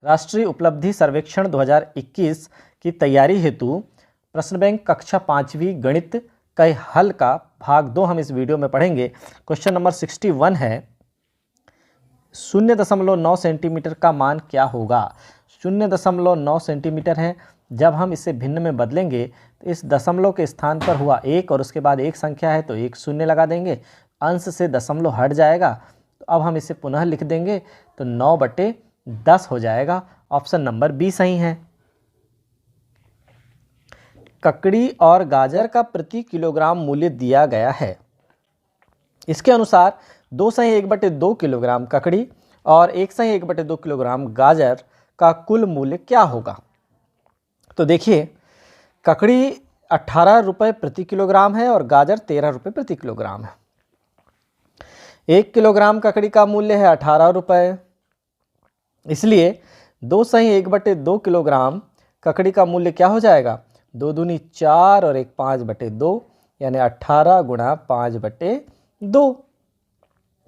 राष्ट्रीय उपलब्धि सर्वेक्षण 2021 की तैयारी हेतु प्रश्न बैंक कक्षा 5वीं गणित के हल का भाग 2 हम इस वीडियो में पढ़ेंगे। क्वेश्चन नंबर 61 है 0.9 सेंटीमीटर का मान क्या होगा। 0.9 सेंटीमीटर है। जब हम इसे भिन्न में बदलेंगे तो इस दशमलव के स्थान पर हुआ 1 और उसके बाद एक संख्या है तो एक शून्य लगा देंगे, अंश से दशमलव हट जाएगा। तो अब हम इसे पुनः लिख देंगे तो 9/10 हो जाएगा। ऑप्शन नंबर बी सही है। ककड़ी और गाजर का प्रति किलोग्राम मूल्य दिया गया है। इसके अनुसार 2/1/2 किलोग्राम ककड़ी और 1/1/2 किलोग्राम गाजर का कुल मूल्य क्या होगा। तो देखिए, ककड़ी 18 रुपये प्रति किलोग्राम है और गाजर 13 रुपये प्रति किलोग्राम है। 1 किलोग्राम ककड़ी का मूल्य है 18 रुपये, इसलिए 2/1/2 किलोग्राम ककड़ी का मूल्य क्या हो जाएगा, 2 दूनी 4 और 1 5/2 यानी 18 गुणा 5/2।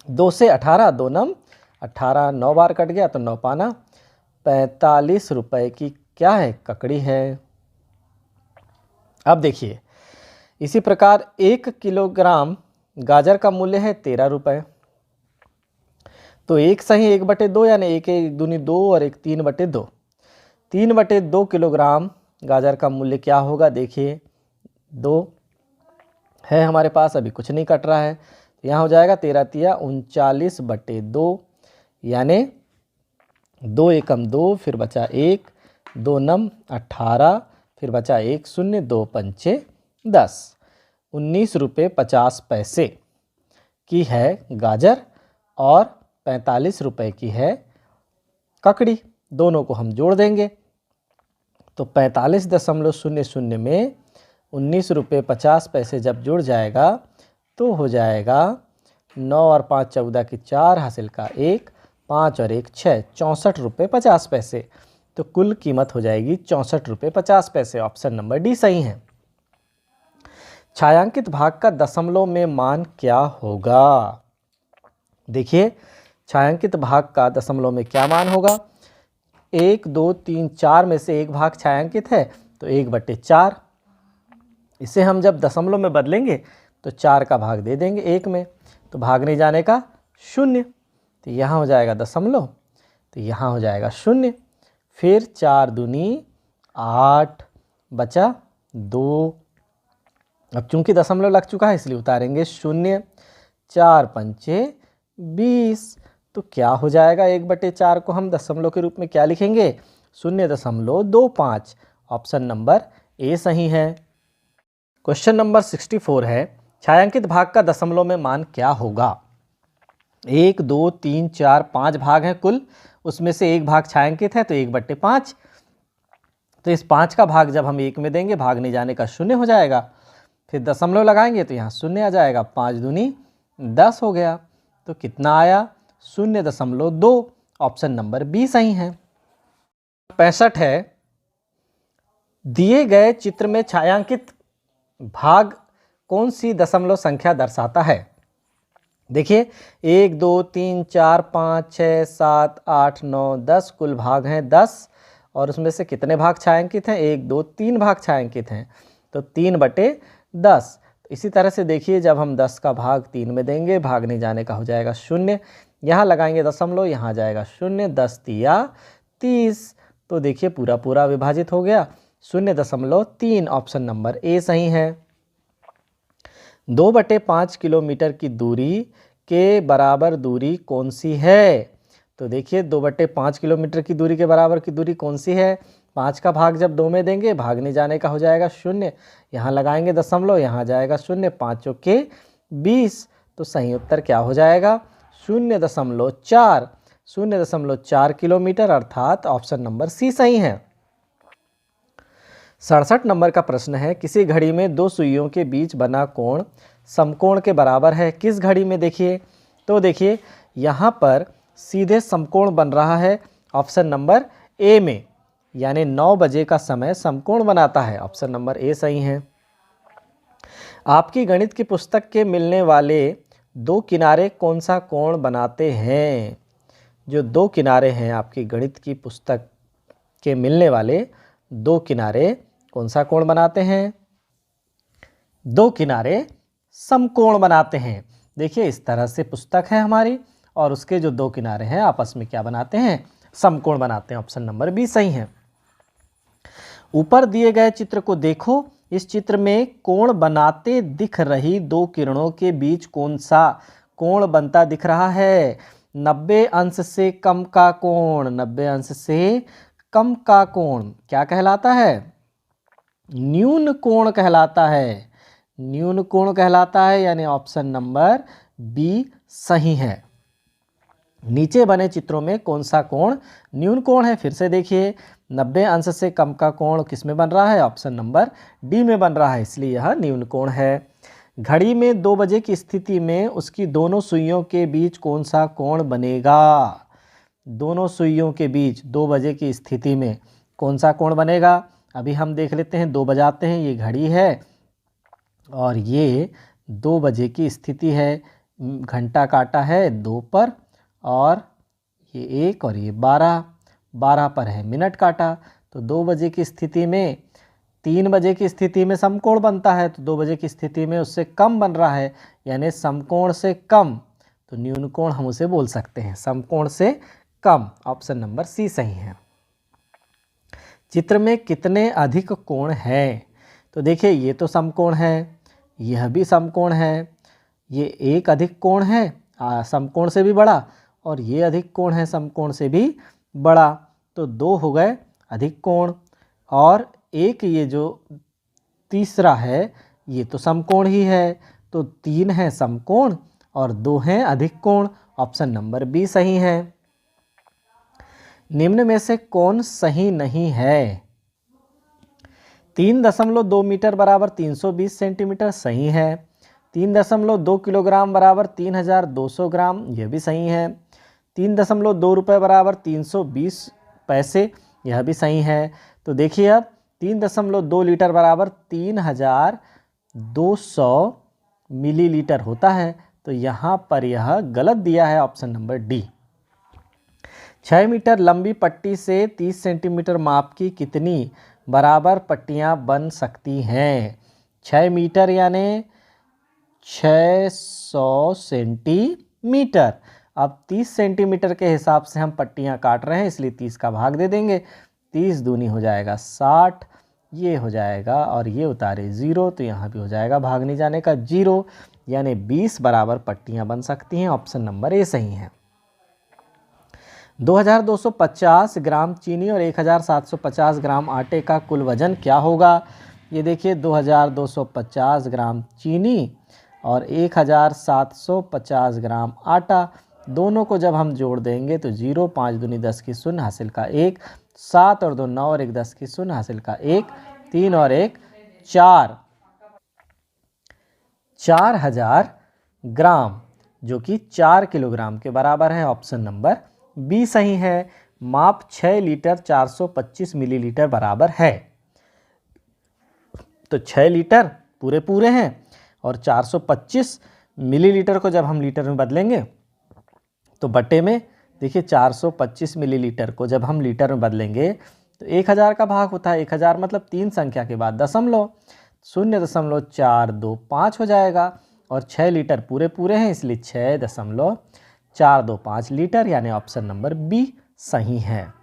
2 से 18 2 नम 18, 9 बार कट गया तो 9 पाना 45 रुपये की क्या है, ककड़ी है। अब देखिए, इसी प्रकार 1 किलोग्राम गाजर का मूल्य है 13 रुपये। तो 1/1/2 यानी 1 1 दूनी 2 और 1 3/2। 3/2 किलोग्राम गाजर का मूल्य क्या होगा, देखिए 2 है हमारे पास, अभी कुछ नहीं कट रहा है। यहाँ हो जाएगा 13 तिया 39/2 यानी 2 एकम 2 फिर बचा 1, 2 नम 18 फिर बचा 1 शून्य, 2 पंचे 10। 19 रुपये 50 पैसे की है गाजर और 45 रुपये की है ककड़ी। दोनों को हम जोड़ देंगे तो 45.00 में 19 रुपये 50 पैसे जब जुड़ जाएगा तो हो जाएगा 9 और 5 14 की 4 हासिल का 1, 5 और 1 6, 64 रुपये 50 पैसे। तो कुल कीमत हो जाएगी 64 रुपये 50 पैसे। ऑप्शन नंबर डी सही है। छायांकित भाग का दशमलव में मान क्या होगा। देखिए, छायांकित भाग का दशमलव में क्या मान होगा। 1 2 3 4 में से एक भाग छायांकित है तो 1/4। इसे हम जब दशमलव में बदलेंगे तो 4 का भाग दे देंगे 1 में, तो भाग नहीं जाने का 0। तो यहाँ हो जाएगा दशमलव, तो यहाँ हो जाएगा 0। फिर 4 दूनी 8 बचा 2। अब चूंकि दशमलव लग चुका है इसलिए उतारेंगे 0। 4 पंचे 20। तो क्या हो जाएगा, 1/4 को हम दशमलव के रूप में क्या लिखेंगे, 0.25। ऑप्शन नंबर ए सही है। क्वेश्चन नंबर 64 है छायांकित भाग का दशमलव में मान क्या होगा। 1 2 3 4 5 भाग हैं कुल, उसमें से एक भाग छायांकित है तो 1/5। तो इस 5 का भाग जब हम 1 में देंगे भाग नहीं जाने का 0 हो जाएगा। फिर दशमलव लगाएंगे तो यहाँ 0 आ जाएगा, 5 दूनी 10 हो गया। तो कितना आया, 0.2। ऑप्शन नंबर बी सही है। 65 है दिए गए चित्र में छायांकित भाग कौन सी दशमलव संख्या दर्शाता है। देखिए, 1 2 3 4 5 6 7 8 9 10 कुल भाग हैं 10 और उसमें से कितने भाग छायांकित हैं, 1 2 3 भाग छायांकित हैं तो 3/10। इसी तरह से देखिए, जब हम 10 का भाग 3 में देंगे भाग नहीं जाने का हो जाएगा 0। यहाँ लगाएंगे दशमलव, यहाँ जाएगा 0, 10 तिया 30। तो देखिए पूरा पूरा विभाजित हो गया 0.3। ऑप्शन नंबर ए सही है। 2/5 किलोमीटर की दूरी के बराबर दूरी कौन सी है। तो देखिए 2/5 किलोमीटर की दूरी के बराबर की दूरी कौन सी है, 5 का भाग जब 2 में देंगे भाग नहीं जाने का हो जाएगा 0। यहाँ लगाएंगे दशमलव, यहाँ जाएगा 0, 5 चौके 20। तो सही उत्तर क्या हो जाएगा, 0.4। 0.4 किलोमीटर अर्थात ऑप्शन नंबर सी सही है। 67 नंबर का प्रश्न है किसी घड़ी में 2 सुइयों के बीच बना कोण समकोण के बराबर है। किस घड़ी में, देखिए तो देखिए यहाँ पर सीधे समकोण बन रहा है ऑप्शन नंबर ए में, यानी 9 बजे का समय समकोण बनाता है। ऑप्शन नंबर ए सही है। आपकी गणित की पुस्तक के मिलने वाले 2 किनारे कौन सा कोण बनाते हैं। जो दो किनारे हैं आपकी गणित की पुस्तक के मिलने वाले दो किनारे कौन सा कोण बनाते हैं? दो किनारे समकोण बनाते हैं। देखिए इस तरह से पुस्तक है हमारी और उसके जो दो किनारे हैं आपस में क्या बनाते हैं? समकोण बनाते हैं। ऑप्शन नंबर बी सही है। ऊपर दिए गए चित्र को देखो। इस चित्र में कोण बनाते दिख रही दो किरणों के बीच कौन सा कोण बनता दिख रहा है? 90 अंश से कम का कोण। 90 अंश से कम का कोण क्या कहलाता है? न्यून कोण कहलाता है। न्यून कोण कहलाता है, यानी ऑप्शन नंबर बी सही है। नीचे बने चित्रों में कौन सा कोण न्यून कोण है? फिर से देखिए 90 अंश से कम का कोण किस में बन रहा है? ऑप्शन नंबर डी में बन रहा है, इसलिए यह न्यून कोण है। घड़ी में 2 बजे की स्थिति में उसकी दोनों सुइयों के बीच कौन सा कोण बनेगा? दोनों सुइयों के बीच 2 बजे की स्थिति में कौन सा कोण बनेगा? अभी हम देख लेते हैं। 2 बजाते हैं, ये घड़ी है और ये 2 बजे की स्थिति है। घंटा काटा है 2 पर और ये 1 और ये 12 पर है मिनट काटा। तो 2 बजे की स्थिति में 3 बजे की स्थिति में समकोण बनता है, तो 2 बजे की स्थिति में उससे कम बन रहा है, यानी समकोण से कम, तो न्यून कोण हम उसे बोल सकते हैं। समकोण से कम, ऑप्शन नंबर सी सही है। चित्र में कितने अधिक कोण हैं? तो देखिए ये तो समकोण है, यह भी समकोण है, ये एक अधिक कोण है समकोण से भी बड़ा, और ये अधिक कोण है समकोण से भी बड़ा, तो 2 हो गए अधिक कोण, और एक ये जो तीसरा है ये तो समकोण ही है, तो 3 है समकोण और 2 हैं अधिक कोण। ऑप्शन नंबर बी सही है। निम्न में से कौन सही नहीं है? 3.2 मीटर बराबर 320 सेंटीमीटर सही है। 3.2 किलोग्राम बराबर 3200 ग्राम, यह भी सही है। 3.2 रुपये बराबर 320 पैसे, यह भी सही है। तो देखिए अब 3.2 लीटर बराबर 3200 मिलीलीटर होता है, तो यहाँ पर यह गलत दिया है, ऑप्शन नंबर डी। 6 मीटर लंबी पट्टी से 30 सेंटीमीटर माप की कितनी बराबर पट्टियाँ बन सकती हैं? 6 मीटर यानी 600 सेंटीमीटर। अब 30 सेंटीमीटर के हिसाब से हम पट्टियाँ काट रहे हैं, इसलिए 30 का भाग दे देंगे। 30 दूनी हो जाएगा 60, ये हो जाएगा और ये उतारे 0, तो यहाँ भी हो जाएगा भाग नहीं जाने का 0, यानी 20 बराबर पट्टियाँ बन सकती हैं। ऑप्शन नंबर ए सही है। 2250 ग्राम चीनी और 1750 ग्राम आटे का कुल वजन क्या होगा? ये देखिए 2250 ग्राम चीनी और 1750 ग्राम आटा, दोनों को जब हम जोड़ देंगे तो 0, 5 दूनी 10 की 0 हासिल का 1, 7 और 2 9 और 1 10 की 0 हासिल का 1, 3 और 1 4, 4000 ग्राम, जो कि 4 किलोग्राम के बराबर है। ऑप्शन नंबर बी सही है। माप 6 लीटर 425 मिलीलीटर बराबर है। तो 6 लीटर पूरे हैं और 425 मिलीलीटर को जब हम लीटर में बदलेंगे तो बटे में देखिए 425 मिलीलीटर को जब हम लीटर में बदलेंगे तो 1000 का भाग होता है। 1000 मतलब 3 संख्या के बाद दशमलव, 0.425 हो जाएगा, और 6 लीटर पूरे हैं, इसलिए 6.425 लीटर, यानी ऑप्शन नंबर बी सही है।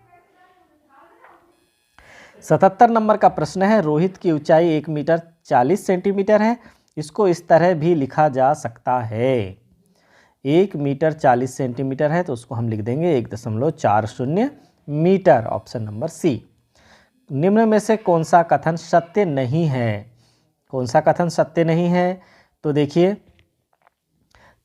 77 नंबर का प्रश्न है, रोहित की ऊंचाई 1 मीटर 40 सेंटीमीटर है, इसको इस तरह भी लिखा जा सकता है। 1 मीटर 40 सेंटीमीटर है तो उसको हम लिख देंगे 1.40 मीटर, ऑप्शन नंबर सी। निम्न में से कौन सा कथन सत्य नहीं है? कौन सा कथन सत्य नहीं है? तो देखिए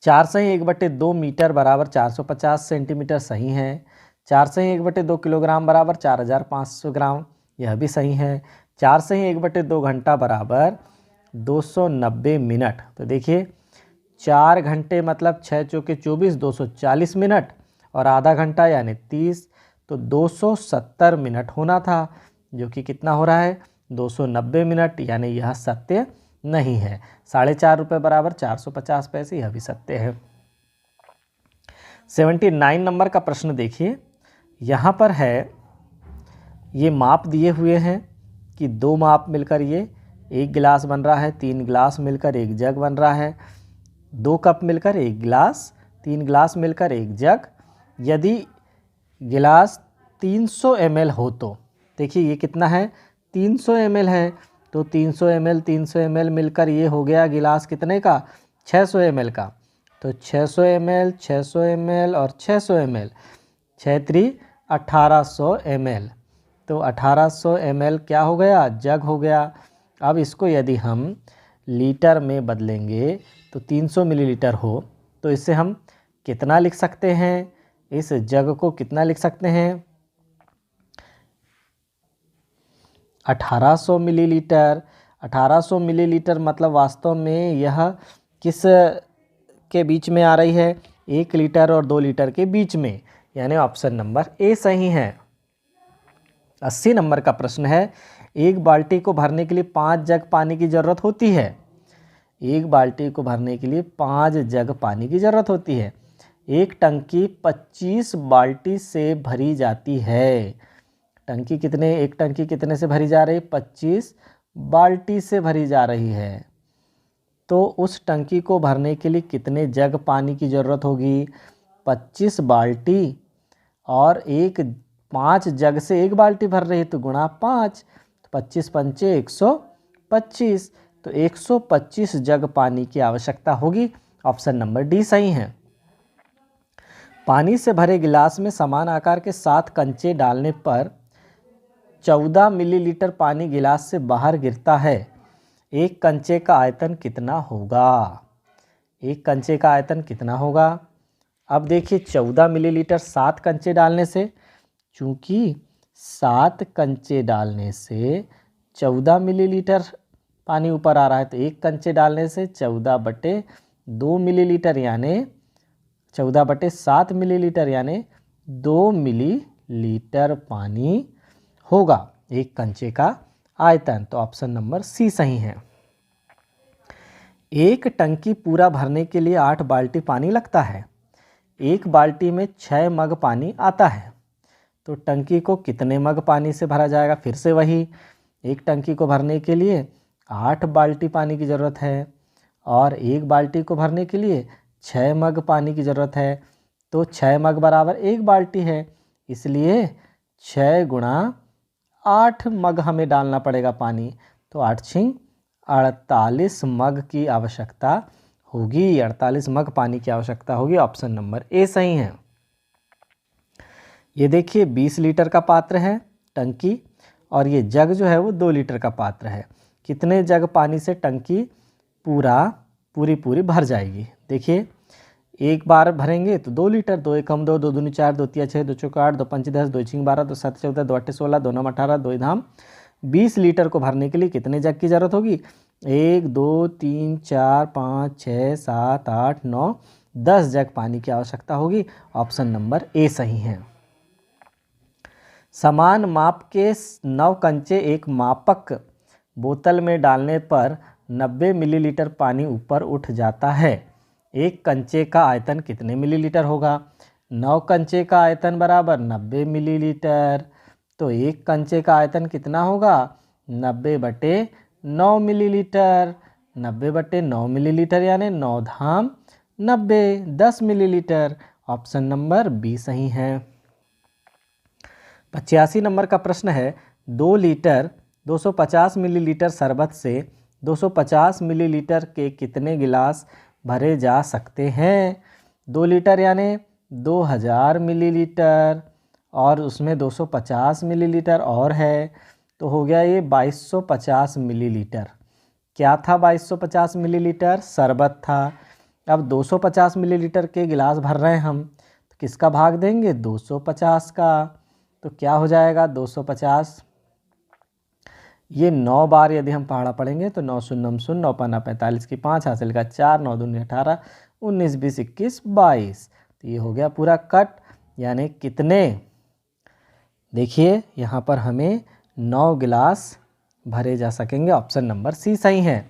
4 सही 1/2 मीटर बराबर 450 सेंटीमीटर सही है। 4 सही 1/2 किलोग्राम बराबर 4500 ग्राम, यह भी सही है। 4 सही 1/2 घंटा बराबर 290 मिनट। तो देखिए 4 घंटे मतलब 6 चौके 24, 240 मिनट, और आधा घंटा यानी 30, तो 270 मिनट होना था, जो कि कितना हो रहा है 290 मिनट, यानी यह सत्य नहीं है। 4.5 रुपये बराबर 450 पैसे, यह भी सत्य है। 79 नंबर का प्रश्न देखिए, यहाँ पर है ये माप दिए हुए हैं कि 2 माप मिलकर ये 1 गिलास बन रहा है, 3 गिलास मिलकर 1 जग बन रहा है, 2 कप मिलकर 1 गिलास, 3 गिलास मिलकर 1 जग। यदि गिलास 300 ml हो तो देखिए ये कितना है, 300 ml है, तो 300 ml मिलकर ये हो गया गिलास कितने का, 600 ml का। तो 600 ml, 600 ml और 600 ml, 6 3 1800 ml। तो 1800 ml क्या हो गया, जग हो गया। अब इसको यदि हम लीटर में बदलेंगे तो 300 मिलीलीटर हो तो इससे हम कितना लिख सकते हैं, इस जग को कितना लिख सकते हैं, 1800 मिलीलीटर। 1800 मिलीलीटर मतलब वास्तव में यह किस के बीच में आ रही है, 1 लीटर और 2 लीटर के बीच में, यानी ऑप्शन नंबर ए सही है। 80 नंबर का प्रश्न है, एक बाल्टी को भरने के लिए 5 जग पानी की ज़रूरत होती है। एक बाल्टी को भरने के लिए 5 जग पानी की ज़रूरत होती है। एक टंकी 25 बाल्टी से भरी जाती है। एक टंकी कितने से भरी जा रही है, 25 बाल्टी से भरी जा रही है। तो उस टंकी को भरने के लिए कितने जग पानी की ज़रूरत होगी, 25 बाल्टी, और 5 जग से 1 बाल्टी भर रही है तो गुणा 5, 25 पंचे 125, तो 125 जग पानी की आवश्यकता होगी। ऑप्शन नंबर डी सही है। पानी से भरे गिलास में समान आकार के 7 कंचे डालने पर 14 मिलीलीटर पानी गिलास से बाहर गिरता है। एक कंचे का आयतन कितना होगा, एक कंचे का आयतन कितना होगा। अब देखिए 14 मिलीलीटर 7 कंचे डालने से, चूँकि 7 कंचे डालने से 14 मिलीलीटर पानी ऊपर आ रहा है, तो एक कंचे डालने से 14/2 मिलीलीटर यानी 14/7 मिलीलीटर यानी 2 मिलीलीटर पानी होगा एक कंचे का आयतन। तो ऑप्शन नंबर सी सही है। एक टंकी पूरा भरने के लिए 8 बाल्टी पानी लगता है। एक बाल्टी में 6 मग पानी आता है, तो टंकी को कितने मग पानी से भरा जाएगा। फिर से वही, एक टंकी को भरने के लिए 8 बाल्टी पानी की ज़रूरत है और एक बाल्टी को भरने के लिए 6 मग पानी की ज़रूरत है, तो 6 मग बराबर 1 बाल्टी है, इसलिए 6 गुणा 8 मग हमें डालना पड़ेगा पानी। तो 8 छिंग 48 मग की आवश्यकता होगी, 48 मग पानी की आवश्यकता होगी। ऑप्शन नंबर ए सही है। ये देखिए 20 लीटर का पात्र है टंकी, और ये जग जो है वो 2 लीटर का पात्र है। कितने जग पानी से टंकी पूरी भर जाएगी। देखिए एक बार भरेंगे तो 2 लीटर, 2 एकम 2, 2 दूनी 4, 2 तिया 6, 2 चौका 8, 2 पंच 10, 2 छिंग 12, 2 7 14, 2 8 16, 2 9 18, 2 धाम 20 लीटर को भरने के लिए कितने जग की ज़रूरत होगी। 1 2 3 4 5 6 7 8 9 10 जग पानी की आवश्यकता होगी। ऑप्शन नंबर ए सही है। समान माप के 9 कंचे एक मापक बोतल में डालने पर 90 मिलीलीटर पानी ऊपर उठ जाता है। एक कंचे का आयतन कितने मिलीलीटर होगा। 9 कंचे का आयतन बराबर 90 मिलीलीटर, तो एक कंचे का आयतन कितना होगा, 90/9 मिलीलीटर। 90/9 मिलीलीटर यानी 9 धाम 90, 10 मिलीलीटर। ऑप्शन नंबर बी सही है। 85 नंबर का प्रश्न है, 2 लीटर 250 मिलीलीटर शरबत से 250 मिलीलीटर के कितने गिलास भरे जा सकते हैं। 2 लीटर यानी 2000 मिलीलीटर और उसमें 250 मिलीलीटर और है, तो हो गया ये 2250 मिलीलीटर। क्या था 2250 मिलीलीटर, शरबत था। अब 250 मिलीलीटर के गिलास भर रहे हैं हम, तो किसका भाग देंगे, 250 का। तो क्या हो जाएगा 250, ये 9 बार यदि हम पहाड़ा पढ़ेंगे तो 9 शून्य 0 9 5 45 की 5 हासिल का 4 9 दूनी 18 19 20 21 22। तो ये हो गया पूरा कट, यानी कितने, देखिए यहाँ पर हमें 9 गिलास भरे जा सकेंगे। ऑप्शन नंबर सी सही है।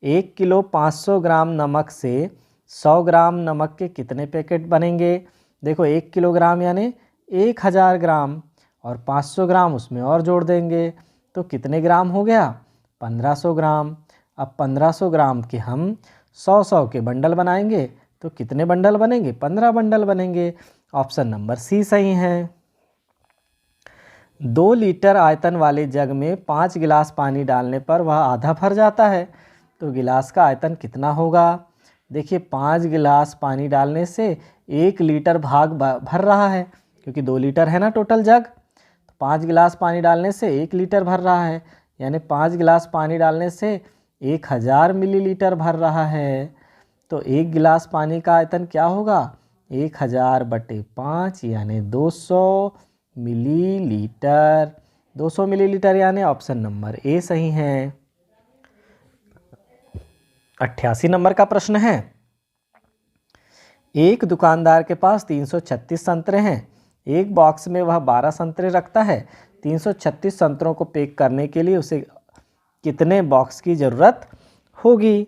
1 किलो 500 ग्राम नमक से 100 ग्राम नमक के कितने पैकेट बनेंगे। देखो 1 किलोग्राम यानी 1000 ग्राम, और 500 ग्राम उसमें और जोड़ देंगे तो कितने ग्राम हो गया? 1500 ग्राम। अब 1500 ग्राम के हम 100 के बंडल बनाएंगे तो कितने बंडल बनेंगे? 15 बंडल बनेंगे। ऑप्शन नंबर सी सही है। 2 लीटर आयतन वाले जग में 5 गिलास पानी डालने पर वह आधा भर जाता है, तो गिलास का आयतन कितना होगा? देखिए 5 गिलास पानी डालने से 1 लीटर भाग भर रहा है, क्योंकि 2 लीटर है ना टोटल जग। तो 5 गिलास पानी डालने से 1 लीटर भर रहा है, यानी 5 गिलास पानी डालने से 1000 मिलीलीटर भर रहा है। तो 1 गिलास पानी का आयतन क्या होगा? 1000/5 यानी 200 मिलीलीटर। 200 मिलीलीटर यानी ऑप्शन नंबर ए सही है। 88 नंबर का प्रश्न है, एक दुकानदार के पास 336 संतरे हैं। एक बॉक्स में वह 12 संतरे रखता है। 336 संतरों को पैक करने के लिए उसे कितने बॉक्स की ज़रूरत होगी?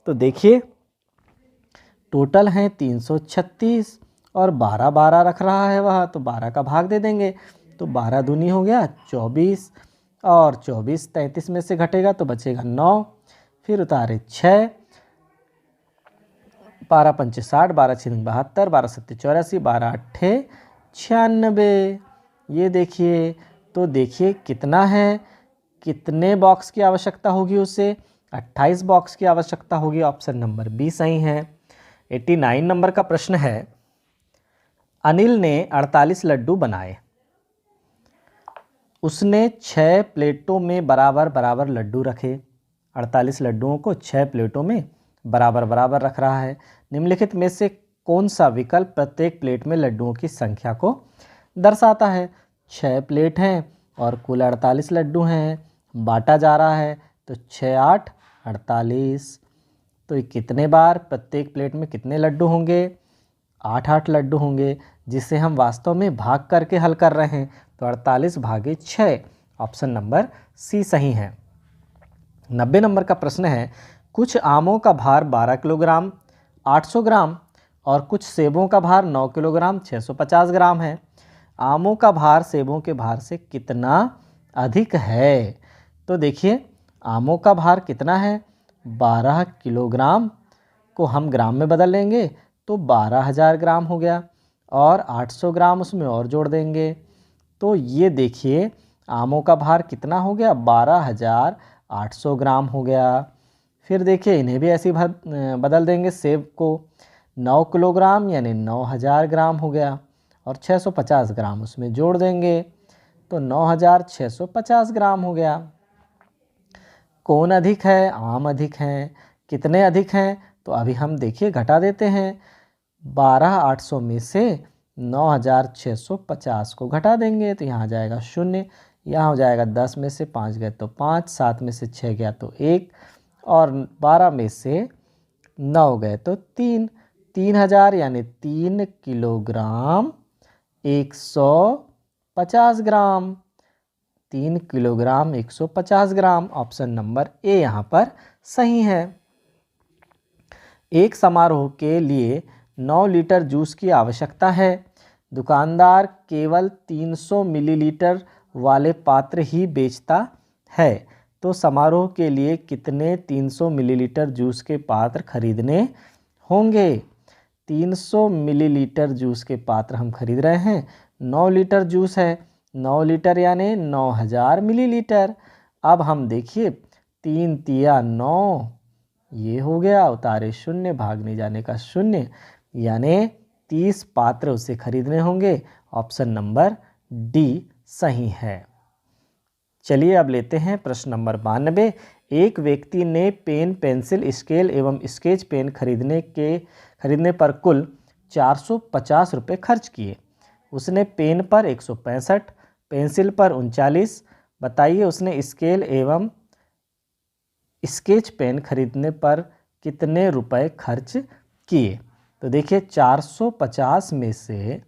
तो देखिए टोटल हैं 336 और 12 रख रहा है वह, तो 12 का भाग दे देंगे तो 12 दूनी हो गया 24, और 24 33 में से घटेगा तो बचेगा 9, फिर उतारे 6, 12 पंचे 60, 12 छीन 72, 12 सत्ते 84, 12 अट्ठे 96। ये देखिए, तो देखिए कितना है, कितने बॉक्स की आवश्यकता होगी उसे? 28 बॉक्स की आवश्यकता होगी। ऑप्शन नंबर बी सही है। 89 नंबर का प्रश्न है, अनिल ने 48 लड्डू बनाए। उसने 6 प्लेटों में बराबर बराबर लड्डू रखे। 48 लड्डुओं को 6 प्लेटों में बराबर बराबर रख रहा है। निम्नलिखित में से कौन सा विकल्प प्रत्येक प्लेट में लड्डुओं की संख्या को दर्शाता है? 6 प्लेट हैं और कुल 48 लड्डू हैं, बांटा जा रहा है तो 6 8 48। तो ये कितने बार प्रत्येक प्लेट में कितने लड्डू होंगे? 8 लड्डू होंगे, जिसे हम वास्तव में भाग करके हल कर रहे हैं। तो 48/6 ऑप्शन नंबर सी सही है। 90 नंबर का प्रश्न है, कुछ आमों का भार 12 किलोग्राम 800 ग्राम और कुछ सेबों का भार 9 किलोग्राम 650 ग्राम है। आमों का भार सेबों के भार से कितना अधिक है? तो देखिए आमों का भार कितना है? 12 किलोग्राम को हम ग्राम में बदल लेंगे तो 12,000 ग्राम हो गया, और 800 ग्राम उसमें और जोड़ देंगे तो ये देखिए आमों का भार कितना हो गया? 12,800 ग्राम हो गया। फिर देखिए इन्हें भी ऐसे ही बदल देंगे। सेब को 9 किलोग्राम यानी 9,000 ग्राम हो गया, और 650 ग्राम उसमें जोड़ देंगे तो 9,650 ग्राम हो गया। कौन अधिक है? आम अधिक हैं। कितने अधिक हैं? तो अभी हम देखिए घटा देते हैं। 12,800 में से 9,650 को घटा देंगे तो यहाँ जाएगा 0, यहाँ हो जाएगा 10 में से 5 गए तो 5, 7 में से 6 गया तो 1, और 12 में से 9 गए तो 3। 3,000 यानी 3 kilogram 150 gram. 3 kilogram 150 gram option number A यहाँ पर सही है। एक समारोह के लिए 9 लीटर जूस की आवश्यकता है। दुकानदार केवल 300 मिलीलीटर वाले पात्र ही बेचता है, तो समारोह के लिए कितने 300 मिलीलीटर जूस के पात्र खरीदने होंगे? 300 मिलीलीटर जूस के पात्र हम खरीद रहे हैं। 9 लीटर जूस है, 9 लीटर यानी 9,000 मिलीलीटर। अब हम देखिए 3 तिया 9, ये हो गया, उतारे 0, भाग नहीं जाने का 0, यानी 30 पात्र उसे खरीदने होंगे। ऑप्शन नंबर डी सही है। चलिए अब लेते हैं प्रश्न नंबर 92। एक व्यक्ति ने पेन, पेंसिल, स्केल एवं स्केच पेन खरीदने पर कुल 450 रुपये खर्च किए। उसने पेन पर 165, पेंसिल पर 39। बताइए उसने स्केल एवं स्केच पेन खरीदने पर कितने रुपए खर्च किए? तो देखिए 450 में से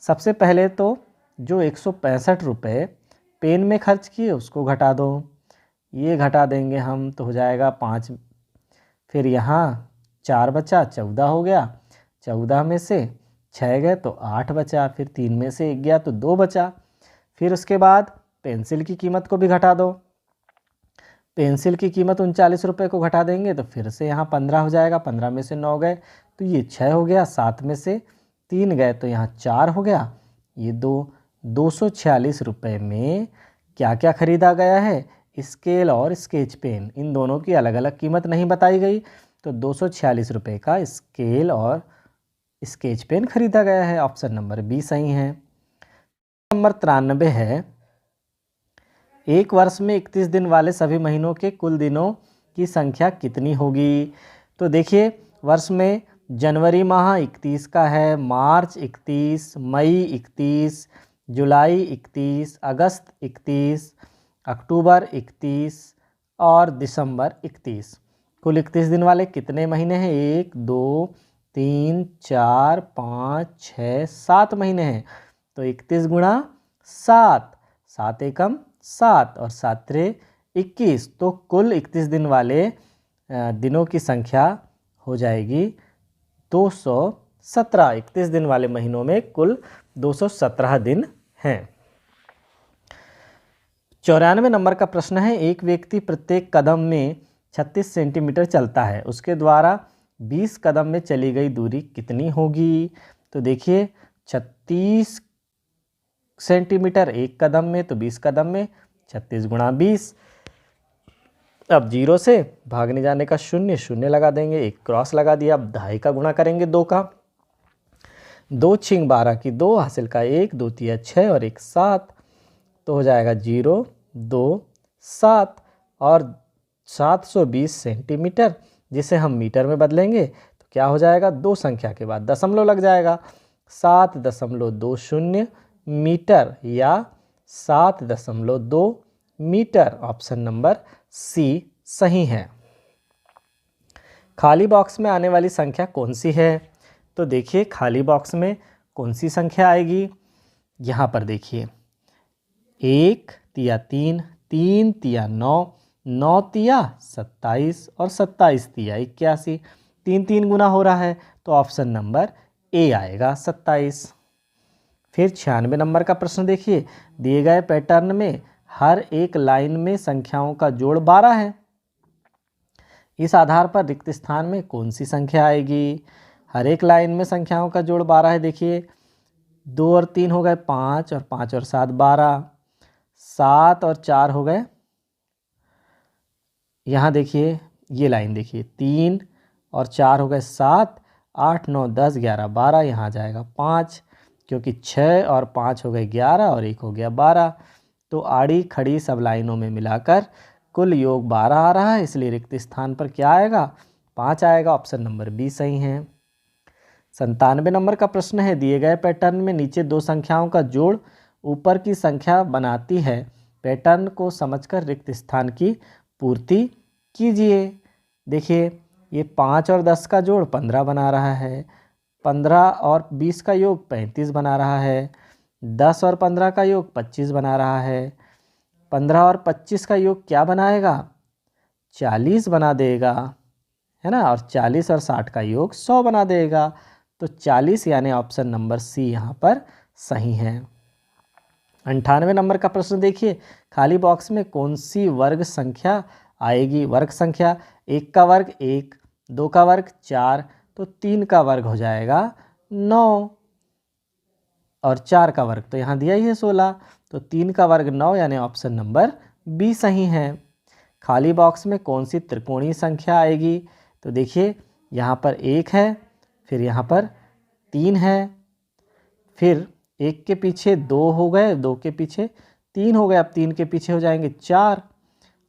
सबसे पहले तो जो 165 रुपये पेन में खर्च किए उसको घटा दो, ये घटा देंगे हम तो हो जाएगा 5। फिर यहाँ 4 बचा, 14 हो गया। 14 में से 6 गए तो 8 बचा, फिर 3 में से 1 गया तो 2 बचा। फिर उसके बाद पेंसिल की कीमत को भी घटा दो। पेंसिल की कीमत 39 रुपये को घटा देंगे तो फिर से यहाँ 15 हो जाएगा। 15 में से 9 गए तो ये 6 हो गया। 7 में से 3 गए तो यहाँ 4 हो गया। ये 246 रुपये में क्या क्या खरीदा गया है? स्केल और स्केच पेन। इन दोनों की अलग अलग कीमत नहीं बताई गई, तो 246 रुपये का स्केल और स्केच पेन खरीदा गया है। ऑप्शन नंबर बी सही है। नंबर 93 है, एक वर्ष में 31 दिन वाले सभी महीनों के कुल दिनों की संख्या कितनी होगी? तो देखिए, वर्ष में जनवरी माह 31 का है, मार्च 31, मई 31, जुलाई 31, अगस्त 31, अक्टूबर 31 और दिसंबर 31। कुल 31 दिन वाले कितने महीने हैं? 1, 2, 3, 4, 5, 6, 7 महीने हैं। तो 31 गुणा 7, 7 एकम 7 और 7 त्रे 21। तो कुल 31 दिन वाले दिनों की संख्या हो जाएगी 217। 31 दिन वाले महीनों में कुल 217 दिन हैं। 94 नंबर का प्रश्न है, एक व्यक्ति प्रत्येक कदम में 36 सेंटीमीटर चलता है, उसके द्वारा 20 कदम में चली गई दूरी कितनी होगी? तो देखिए, 36 सेंटीमीटर एक कदम में, तो 20 कदम में 36 गुणा 20। अब 0 से भागने जाने का 0, 0 लगा देंगे, एक क्रॉस लगा दिया। अब 2.5 का गुणा करेंगे 2 का, 2 छिंग 12 की 2, हासिल का 1, 2 तिया 6 और 1 7, तो हो जाएगा 0, 2, 7 और 720 सेंटीमीटर, जिसे हम मीटर में बदलेंगे तो क्या हो जाएगा? 2 संख्या के बाद दशमलव लग जाएगा। 7.20 मीटर या 7.2 मीटर। ऑप्शन नंबर सी सही है। खाली बॉक्स में आने वाली संख्या कौन सी है? तो देखिए, खाली बॉक्स में कौन सी संख्या आएगी? यहाँ पर देखिए, 1 तिया 3, 3 तिया 9, 9 तिया 27 और 27 तिया 81। 3 3 गुना हो रहा है, तो ऑप्शन नंबर ए आएगा 27। फिर 96 नंबर का प्रश्न देखिए, दिए गए पैटर्न में हर एक लाइन में संख्याओं का जोड़ 12 है। इस आधार पर रिक्त स्थान में कौन सी संख्या आएगी? हर एक लाइन में संख्याओं का जोड़ 12 है। देखिए, 2 और 3 हो गए 5 और 5 और 7 12, 7 और 4 हो गए, यहाँ देखिए ये लाइन देखिए, 3 और 4 हो गए 7, 8 9 10 11 12, यहाँ आ जाएगा 5, क्योंकि 6 और 5 हो गए 11 और 1 हो गया 12। तो आड़ी खड़ी सब लाइनों में मिलाकर कुल योग 12 आ रहा है, इसलिए रिक्त स्थान पर क्या आएगा? 5 आएगा। ऑप्शन नंबर बी सही है। 97 नंबर का प्रश्न है, दिए गए पैटर्न में नीचे 2 संख्याओं का जोड़ ऊपर की संख्या बनाती है, पैटर्न को समझकर रिक्त स्थान की पूर्ति कीजिए। देखिए, ये 5 और 10 का जोड़ 15 बना रहा है, 15 और 20 का योग 35 बना रहा है, 10 और 15 का योग 25 बना रहा है, 15 और 25 का योग क्या बनाएगा? 40 बना देगा, है ना, और 40 और 60 का योग 100 बना देगा। तो 40 यानी ऑप्शन नंबर सी यहाँ पर सही है। 98 नंबर का प्रश्न देखिए, खाली बॉक्स में कौन सी वर्ग संख्या आएगी? वर्ग संख्या, 1 का वर्ग 1, 2 का वर्ग 4, तो 3 का वर्ग हो जाएगा 9 और 4 का वर्ग तो यहाँ दिया ही है 16, तो 3 का वर्ग 9 यानी ऑप्शन नंबर बी सही है। खाली बॉक्स में कौन सी त्रिकोणीय संख्या आएगी? तो देखिए, यहाँ पर 1 है, फिर यहाँ पर 3 है, फिर 1 के पीछे 2 हो गए, 2 के पीछे 3 हो गए, अब 3 के पीछे हो जाएंगे 4,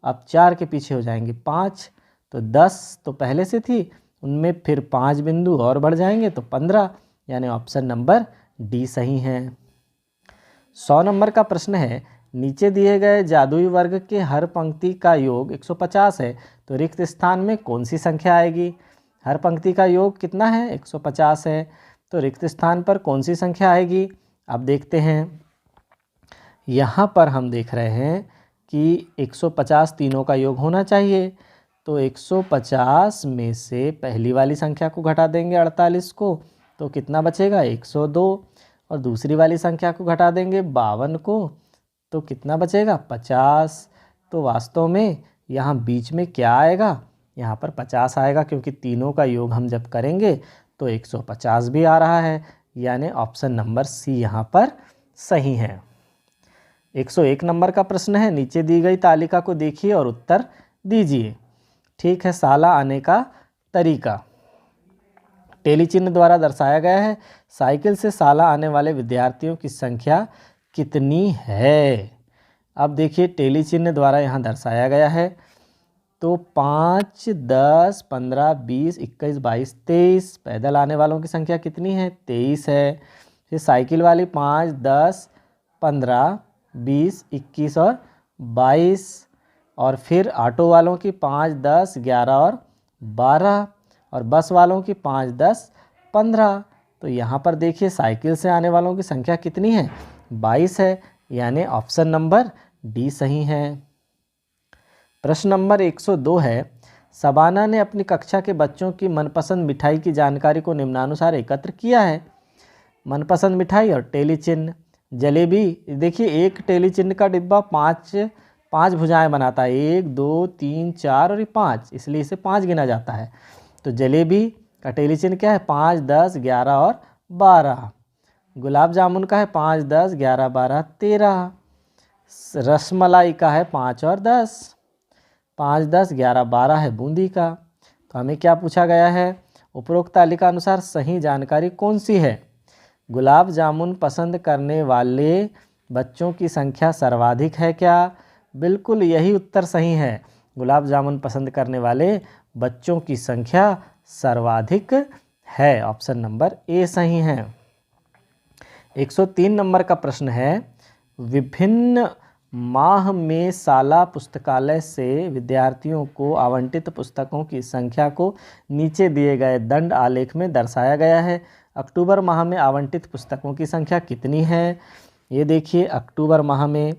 अब 4 के पीछे हो जाएंगे 5, तो 10 तो पहले से थी, उनमें फिर 5 बिंदु और बढ़ जाएंगे तो 15, यानी ऑप्शन नंबर डी सही है। 100 नंबर का प्रश्न है, नीचे दिए गए जादुई वर्ग के हर पंक्ति का योग 150 है, तो रिक्त स्थान में कौन सी संख्या आएगी? हर पंक्ति का योग कितना है? 150 है, तो रिक्त स्थान पर कौन सी संख्या आएगी? अब देखते हैं, यहाँ पर हम देख रहे हैं कि 150 तीनों का योग होना चाहिए, तो 150 में से पहली वाली संख्या को घटा देंगे 48 को, तो कितना बचेगा 102, और दूसरी वाली संख्या को घटा देंगे 52 को, तो कितना बचेगा 50। तो वास्तव में यहाँ बीच में क्या आएगा, यहाँ पर 50 आएगा, क्योंकि तीनों का योग हम जब करेंगे तो 150 भी आ रहा है, यानी ऑप्शन नंबर सी यहाँ पर सही है। 101 नंबर का प्रश्न है, नीचे दी गई तालिका को देखिए और उत्तर दीजिए। ठीक है, साला आने का तरीका टेली चिन्ह द्वारा दर्शाया गया है। साइकिल से साला आने वाले विद्यार्थियों की संख्या कितनी है। अब देखिए टेली चिन्ह द्वारा यहाँ दर्शाया गया है, तो 5, 10, 15, 20, 21, 22, 23 पैदल आने वालों की संख्या कितनी है 23 है। फिर साइकिल वाली 5, 10, 15, 20, 21 और 22, और फिर ऑटो वालों की 5, 10, 11 और 12, और बस वालों की 5, 10, 15। तो यहाँ पर देखिए साइकिल से आने वालों की संख्या कितनी है 22 है, यानी ऑप्शन नंबर डी सही है। प्रश्न नंबर 102 है, शबाना ने अपनी कक्षा के बच्चों की मनपसंद मिठाई की जानकारी को निम्नानुसार एकत्र किया है। मनपसंद मिठाई और टेली चिन्ह। जलेबी, देखिए एक टेली चिन्ह का डिब्बा पाँच भुजाएं बनाता है, 1, 2, 3, 4 और 5, इसलिए इसे 5 गिना जाता है। तो जलेबी का टेली चिन्ह क्या है 5, 10, 11 और 12। गुलाब जामुन का है 5, 10, 11, 12, 13। रसमलाई का है 5 और 10, 5, 10, 11, 12 है बूंदी का। तो हमें क्या पूछा गया है, उपरोक्त तालिका अनुसार सही जानकारी कौन सी है। गुलाब जामुन पसंद करने वाले बच्चों की संख्या सर्वाधिक है क्या। बिल्कुल यही उत्तर सही है, गुलाब जामुन पसंद करने वाले बच्चों की संख्या सर्वाधिक है, ऑप्शन नंबर ए सही है। 103 नंबर का प्रश्न है, विभिन्न माह में साला पुस्तकालय से विद्यार्थियों को आवंटित पुस्तकों की संख्या को नीचे दिए गए दंड आलेख में दर्शाया गया है। अक्टूबर माह में आवंटित पुस्तकों की संख्या कितनी है। ये देखिए अक्टूबर माह में,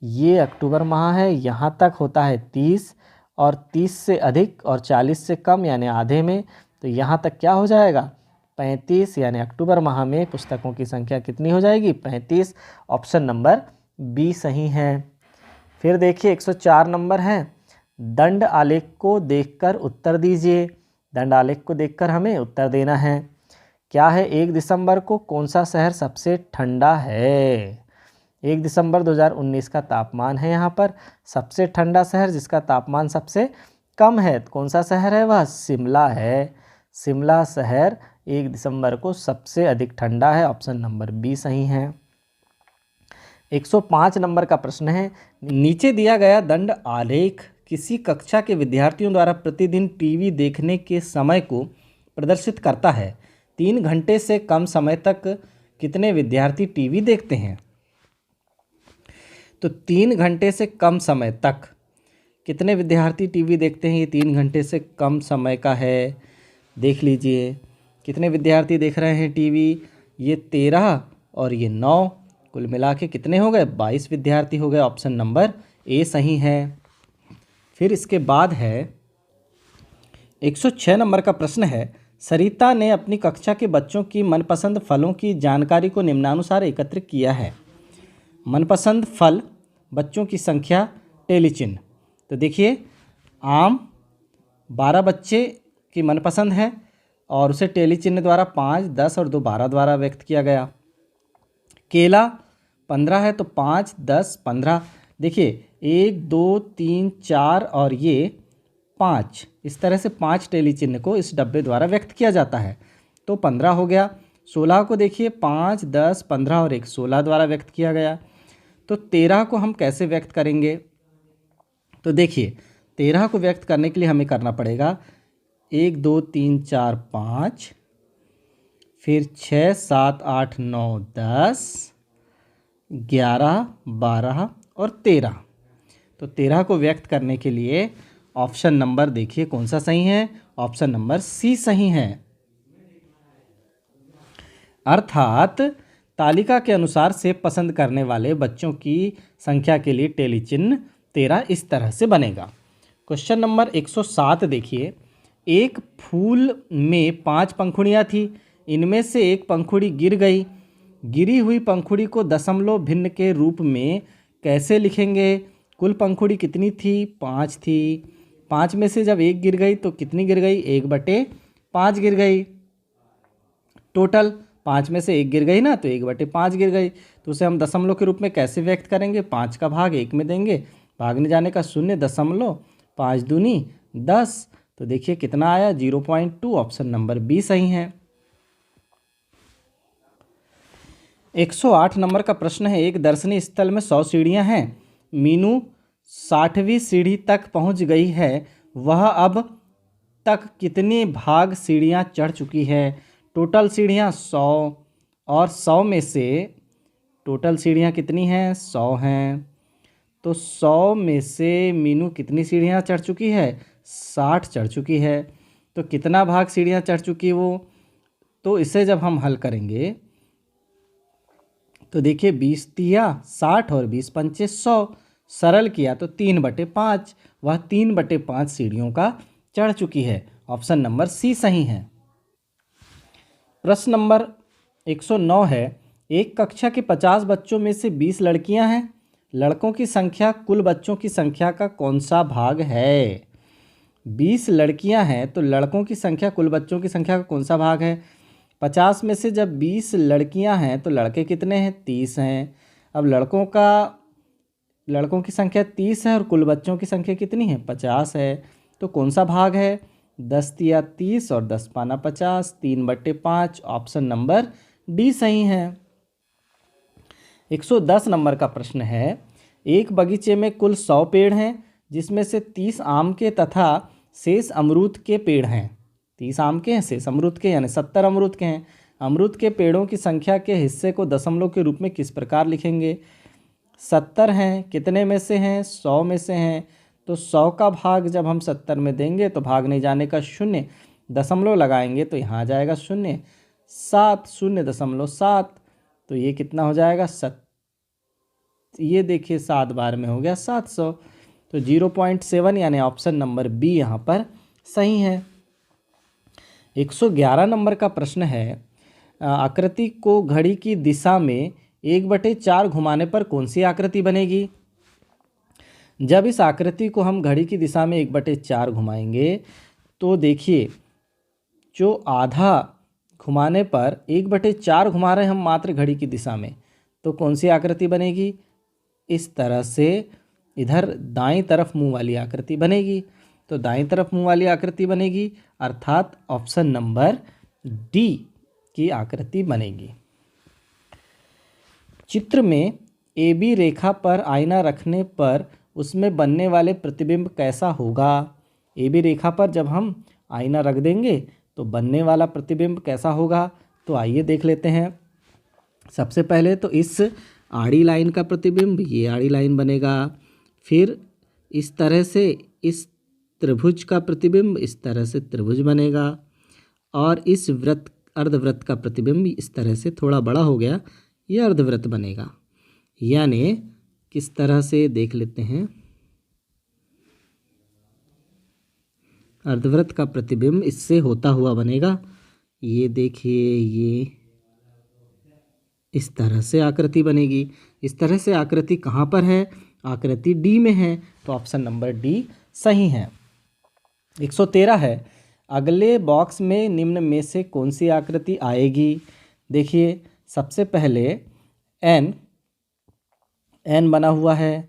ये अक्टूबर माह है, यहाँ तक होता है 30, और 30 से अधिक और 40 से कम यानी आधे में, तो यहाँ तक क्या हो जाएगा 35, यानी अक्टूबर माह में पुस्तकों की संख्या कितनी हो जाएगी 35, ऑप्शन नंबर बी सही है। फिर देखिए 104 नंबर है, दंड आलेख को देखकर उत्तर दीजिए। दंड आलेख को देखकर हमें उत्तर देना है। क्या है, 1 दिसंबर को कौन सा शहर सबसे ठंडा है। 1 दिसंबर 2019 का तापमान है यहाँ पर। सबसे ठंडा शहर जिसका तापमान सबसे कम है कौन सा शहर है, वह शिमला है। शिमला शहर 1 दिसंबर को सबसे अधिक ठंडा है, ऑप्शन नंबर बी सही है। 105 नंबर का प्रश्न है, नीचे दिया गया दंड आलेख किसी कक्षा के विद्यार्थियों द्वारा प्रतिदिन टीवी देखने के समय को प्रदर्शित करता है। 3 घंटे से कम समय तक कितने विद्यार्थी टीवी देखते हैं। तो 3 घंटे से कम समय तक कितने विद्यार्थी टीवी देखते हैं, ये 3 घंटे से कम समय का है। देख लीजिए कितने विद्यार्थी देख रहे हैं टीवी, ये 13 और ये 9, कुल मिला के कितने हो गए 22 विद्यार्थी हो गए, ऑप्शन नंबर ए सही है। फिर इसके बाद है 106 नंबर का प्रश्न है, सरिता ने अपनी कक्षा के बच्चों की मनपसंद फलों की जानकारी को निम्नानुसार एकत्र किया है। मनपसंद फल, बच्चों की संख्या, टेली चिन्ह। तो देखिए आम 12 बच्चे की मनपसंद है और उसे टेली चिन्ह द्वारा 5, 10 और 2 12 द्वारा व्यक्त किया गया। केला 15 है तो 5, 10, 15। देखिए 1, 2, 3, 4 और ये 5, इस तरह से 5 टेली चिन्ह को इस डब्बे द्वारा व्यक्त किया जाता है, तो 15 हो गया। 16 को देखिए 5, 10, 15 और 1 16 द्वारा व्यक्त किया गया। तो 13 को हम कैसे व्यक्त करेंगे। तो देखिए 13 को व्यक्त करने के लिए हमें करना पड़ेगा 1, 2, 3, 4, 5, फिर 6, 7, 8, 9, 10, 11, 12 और 13। तो 13 को व्यक्त करने के लिए ऑप्शन नंबर देखिए कौन सा सही है, ऑप्शन नंबर सी सही है। अर्थात तालिका के अनुसार सेब पसंद करने वाले बच्चों की संख्या के लिए टेली चिन्ह 13 इस तरह से बनेगा। क्वेश्चन नंबर 107 देखिए, एक फूल में 5 पंखुड़ियाँ थी, इनमें से एक पंखुड़ी गिर गई। गिरी हुई पंखुड़ी को दशमलव भिन्न के रूप में कैसे लिखेंगे? कुल पंखुड़ी कितनी थी? 5 थी। 5 में से जब एक गिर गई तो कितनी गिर गई? 1/5 गिर गई। टोटल 5 में से एक गिर गई ना, तो 1/5 गिर गई। तो उसे हम दशमलव के रूप में कैसे व्यक्त करेंगे? 5 का भाग 1 में देंगे, भागने जाने का 0.5 दूनी 10। तो देखिए कितना आया? 0.2। ऑप्शन नंबर बी सही है। 108 नंबर का प्रश्न है, एक दर्शनीय स्थल में 100 सीढ़ियां हैं। मीनू 60वीं सीढ़ी तक पहुंच गई है। वह अब तक कितने भाग सीढ़ियां चढ़ चुकी है? टोटल सीढ़ियां 100, और 100 में से टोटल सीढ़ियां कितनी हैं? 100 हैं। तो 100 में से मीनू कितनी सीढ़ियां चढ़ चुकी है? 60 चढ़ चुकी है। तो कितना भाग सीढ़ियां चढ़ चुकी वो? तो इसे जब हम हल करेंगे तो देखिए 20 तिया 60 और 20 पंचे 100, सरल किया तो 3/5। वह 3/5 सीढ़ियों का चढ़ चुकी है। ऑप्शन नंबर सी सही है। प्रश्न नंबर 109 है, एक कक्षा के 50 बच्चों में से 20 लड़कियां हैं। लड़कों की संख्या कुल बच्चों की संख्या का कौन सा भाग है? 20 लड़कियां हैं तो लड़कों की संख्या कुल बच्चों की संख्या का कौन सा भाग है? 50 में से जब 20 लड़कियां हैं तो लड़के कितने हैं? 30 हैं। अब लड़कों की संख्या 30 है और कुल बच्चों की संख्या कितनी है? 50 है। तो कौन सा भाग है? 10 तिया 30 और 10 पाना 50, 3/5। ऑप्शन नंबर डी सही है। 110 नंबर का प्रश्न है, एक बगीचे में कुल 100 पेड़ हैं, जिसमें से 30 आम के तथा शेष अमरूद के पेड़ हैं। 30 आम के हैं, शेष अमरूद के, यानी 70 अमरूद के हैं। अमरूद के पेड़ों की संख्या के हिस्से को दशमलव के रूप में किस प्रकार लिखेंगे? 70 हैं, कितने में से हैं? 100 में से हैं। तो 100 का भाग जब हम 70 में देंगे तो भाग नहीं जाने का 0, दशमलव लगाएंगे तो यहाँ आ जाएगा 0, 7, 0.7। तो ये कितना हो जाएगा? ये देखिए 7 बार में हो गया 700। तो 0.7 यानी ऑप्शन नंबर बी यहाँ पर सही है। 111 नंबर का प्रश्न है, आकृति को घड़ी की दिशा में 1/4 घुमाने पर कौन सी आकृति बनेगी? जब इस आकृति को हम घड़ी की दिशा में 1/4 घुमाएंगे तो देखिए जो आधा घुमाने पर 1/4 घुमा रहे हैं हम मात्र घड़ी की दिशा में, तो कौन सी आकृति बनेगी? इस तरह से इधर दाईं तरफ मुंह वाली आकृति बनेगी। तो दाईं तरफ मुंह वाली आकृति बनेगी, अर्थात ऑप्शन नंबर डी की आकृति बनेगी। चित्र में ए बी रेखा पर आईना रखने पर उसमें बनने वाले प्रतिबिंब कैसा होगा? ए बी रेखा पर जब हम आईना रख देंगे तो बनने वाला प्रतिबिंब कैसा होगा? तो आइए देख लेते हैं। सबसे पहले तो इस आड़ी लाइन का प्रतिबिंब, ये आड़ी लाइन बनेगा। फिर इस तरह से इस त्रिभुज का प्रतिबिंब, इस तरह से त्रिभुज बनेगा। और इस अर्धवृत्त का प्रतिबिंब इस तरह से थोड़ा बड़ा हो गया, यह अर्धवृत्त बनेगा। यानी किस तरह से देख लेते हैं। अर्धवृत्त का प्रतिबिंब इससे होता हुआ बनेगा। ये देखिए, ये इस तरह से आकृति बनेगी। इस तरह से आकृति कहाँ पर है? आकृति डी में है। तो ऑप्शन नंबर डी सही है। 113 है, अगले बॉक्स में निम्न में से कौन सी आकृति आएगी? देखिए सबसे पहले एन बना हुआ है,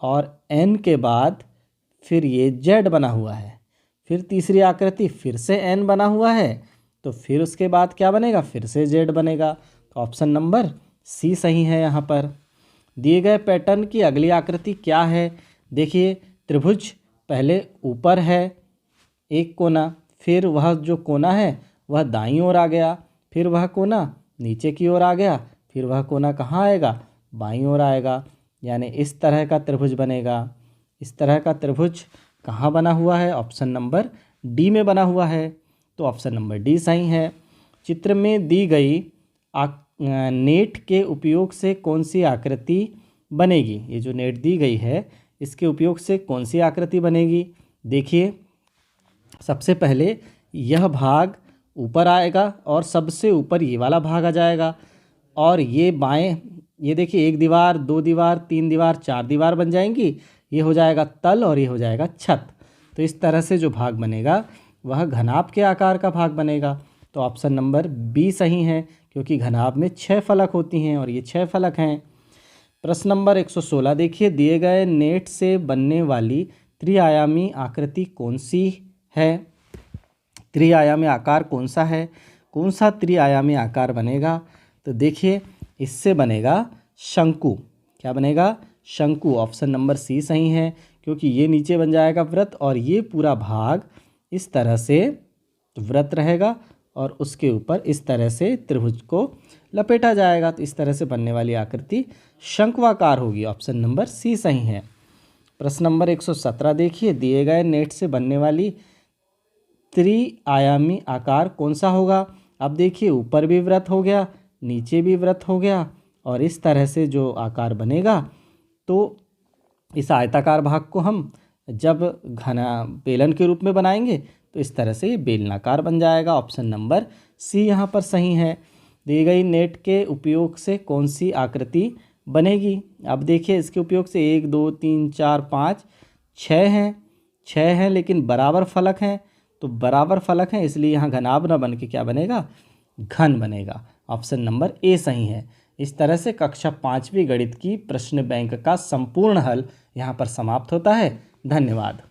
और एन के बाद फिर ये जेड बना हुआ है। फिर तीसरी आकृति फिर से एन बना हुआ है, तो फिर उसके बाद क्या बनेगा? फिर से जेड बनेगा। तो ऑप्शन नंबर सी सही है यहाँ पर। दिए गए पैटर्न की अगली आकृति क्या है? देखिए त्रिभुज पहले ऊपर है एक कोना, फिर वह जो कोना है वह दाईं ओर आ गया, फिर वह कोना नीचे की ओर आ गया, फिर वह कोना कहाँ आएगा? बाईं ओर आएगा। यानी इस तरह का त्रिभुज बनेगा। इस तरह का त्रिभुज कहाँ बना हुआ है? ऑप्शन नंबर डी में बना हुआ है। तो ऑप्शन नंबर डी सही है। चित्र में दी गई नेट के उपयोग से कौन सी आकृति बनेगी? ये जो नेट दी गई है इसके उपयोग से कौन सी आकृति बनेगी? देखिए सबसे पहले यह भाग ऊपर आएगा और सबसे ऊपर ये वाला भाग आ जाएगा, और ये बाएं, ये देखिए 1 दीवार, 2 दीवार, 3 दीवार, 4 दीवार बन जाएंगी। ये हो जाएगा तल और ये हो जाएगा छत। तो इस तरह से जो भाग बनेगा वह घनाभ के आकार का भाग बनेगा। तो ऑप्शन नंबर बी सही है, क्योंकि घनाभ में 6 फलक होती हैं और ये 6 फलक हैं। प्रश्न नंबर 116 देखिए, दिए गए नेट से बनने वाली त्रिआयामी आकृति कौन सी है? त्रिआयामी आकार कौन सा है? कौन सा त्रिआयामी आकार बनेगा? तो देखिए इससे बनेगा शंकु। क्या बनेगा? शंकु। ऑप्शन नंबर सी सही है, क्योंकि ये नीचे बन जाएगा वृत्त और ये पूरा भाग इस तरह से वृत्त रहेगा और उसके ऊपर इस तरह से त्रिभुज को लपेटा जाएगा। तो इस तरह से बनने वाली आकृति शंक्वाकार होगी। ऑप्शन नंबर सी सही है। प्रश्न नंबर 117 देखिए, दिए गए नेट से बनने वाली त्रिआयामी आकार कौन सा होगा? अब देखिए ऊपर भी वृत्त हो गया, नीचे भी वृत्त हो गया, और इस तरह से जो आकार बनेगा, तो इस आयताकार भाग को हम जब घना बेलन के रूप में बनाएंगे तो इस तरह से ये बेलनाकार बन जाएगा। ऑप्शन नंबर सी यहाँ पर सही है। दी गई नेट के उपयोग से कौन सी आकृति बनेगी? अब देखिए इसके उपयोग से 1 2 3 4 5 6 हैं, 6 हैं, लेकिन बराबर फलक हैं। तो बराबर फलक हैं इसलिए यहाँ घनाभ न बन के क्या बनेगा? घन बनेगा। ऑप्शन नंबर ए सही है। इस तरह से कक्षा 5वीं गणित की प्रश्न बैंक का संपूर्ण हल यहाँ पर समाप्त होता है। धन्यवाद।